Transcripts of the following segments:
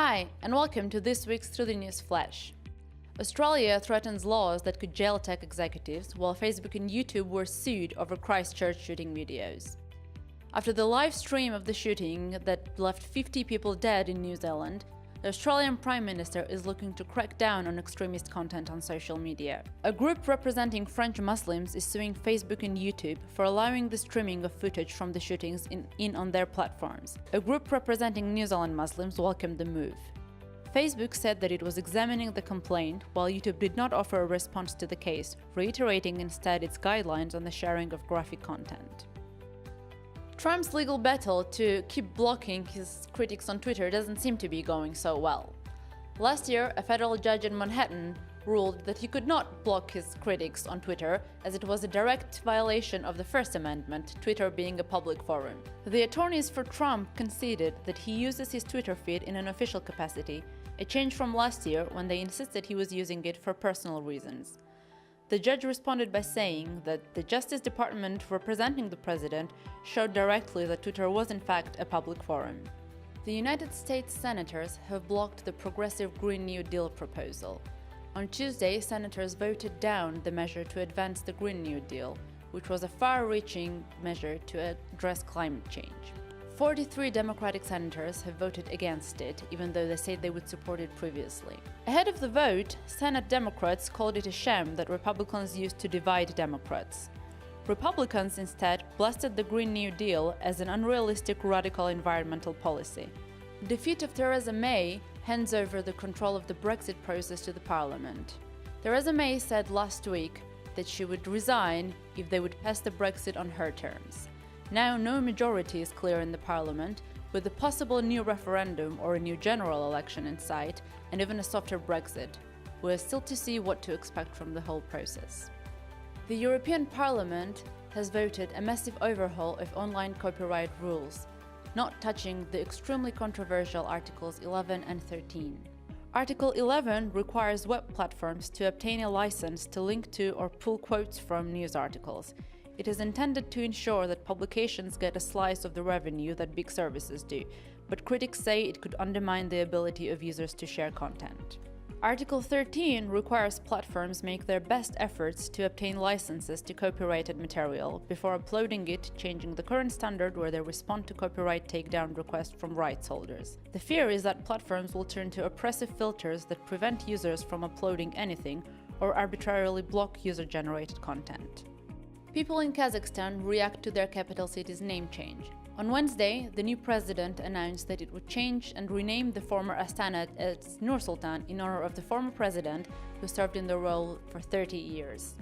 Hi, and welcome to this week's Through the News Flash. Australia threatens laws that could jail tech executives, while Facebook and YouTube were sued over Christchurch shooting videos. After the live stream of the shooting that left 50 people dead in New Zealand, the Australian Prime Minister is looking to crack down on extremist content on social media. A group representing French Muslims is suing Facebook and YouTube for allowing the streaming of footage from the shootings in on their platforms. A group representing New Zealand Muslims welcomed the move. Facebook said that it was examining the complaint, while YouTube did not offer a response to the case, reiterating instead its guidelines on the sharing of graphic content. Trump's legal battle to keep blocking his critics on Twitter doesn't seem to be going so well. Last year, a federal judge in Manhattan ruled that he could not block his critics on Twitter, as it was a direct violation of the First Amendment, Twitter being a public forum. The attorneys for Trump conceded that he uses his Twitter feed in an official capacity, a change from last year when they insisted he was using it for personal reasons. The judge responded by saying that the Justice Department representing the president showed directly that Twitter was in fact a public forum. The United States senators have blocked the progressive Green New Deal proposal. On Tuesday, senators voted down the measure to advance the Green New Deal, which was a far-reaching measure to address climate change. 43 Democratic senators have voted against it, even though they said they would support it previously. Ahead of the vote, Senate Democrats called it a sham that Republicans used to divide Democrats. Republicans instead blasted the Green New Deal as an unrealistic radical environmental policy. The defeat of Theresa May hands over the control of the Brexit process to the Parliament. Theresa May said last week that she would resign if they would pass the Brexit on her terms. Now no majority is clear in the Parliament, with a possible new referendum or a new general election in sight, and even a softer Brexit. We're still to see what to expect from the whole process. The European Parliament has voted a massive overhaul of online copyright rules, not touching the extremely controversial Articles 11 and 13. Article 11 requires web platforms to obtain a license to link to or pull quotes from news articles. It is intended to ensure that publications get a slice of the revenue that big services do, but critics say it could undermine the ability of users to share content. Article 13 requires platforms make their best efforts to obtain licenses to copyrighted material before uploading it, changing the current standard where they respond to copyright takedown requests from rights holders. The fear is that platforms will turn to oppressive filters that prevent users from uploading anything or arbitrarily block user-generated content. People in Kazakhstan react to their capital city's name change. On Wednesday, the new president announced that it would change and rename the former Astana as Nur Sultan in honor of the former president who served in the role for 30 years.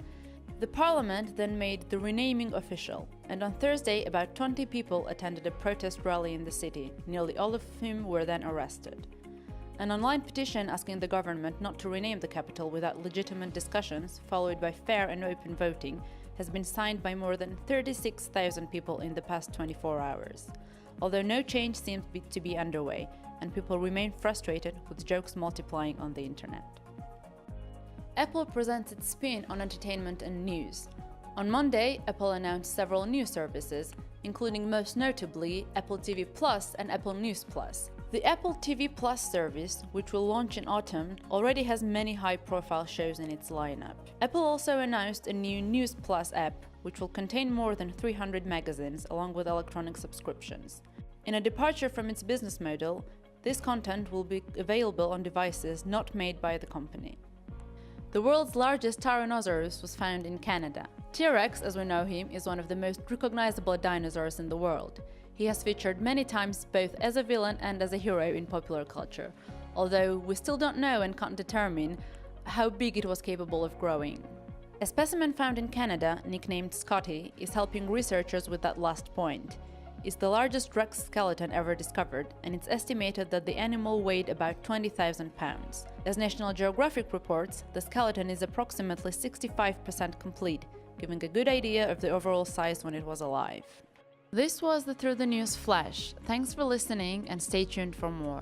The parliament then made the renaming official, and on Thursday about 20 people attended a protest rally in the city, nearly all of whom were then arrested. An online petition asking the government not to rename the capital without legitimate discussions, followed by fair and open voting, has been signed by more than 36,000 people in the past 24 hours. Although no change seems to be underway, and people remain frustrated with jokes multiplying on the internet. Apple presents its spin on entertainment and news. On Monday, Apple announced several new services, including most notably Apple TV Plus and Apple News Plus. The Apple TV Plus service, which will launch in autumn, already has many high-profile shows in its lineup. Apple also announced a new News Plus app, which will contain more than 300 magazines along with electronic subscriptions. In a departure from its business model, this content will be available on devices not made by the company. The world's largest Tyrannosaurus was found in Canada. T-Rex, as we know him, is one of the most recognizable dinosaurs in the world. He has featured many times both as a villain and as a hero in popular culture, although we still don't know and can't determine how big it was capable of growing. A specimen found in Canada, nicknamed Scotty, is helping researchers with that last point. It's the largest Rex skeleton ever discovered, and it's estimated that the animal weighed about 20,000 pounds. As National Geographic reports, the skeleton is approximately 65% complete, giving a good idea of the overall size when it was alive. This was the Through the News Flash. Thanks for listening and stay tuned for more.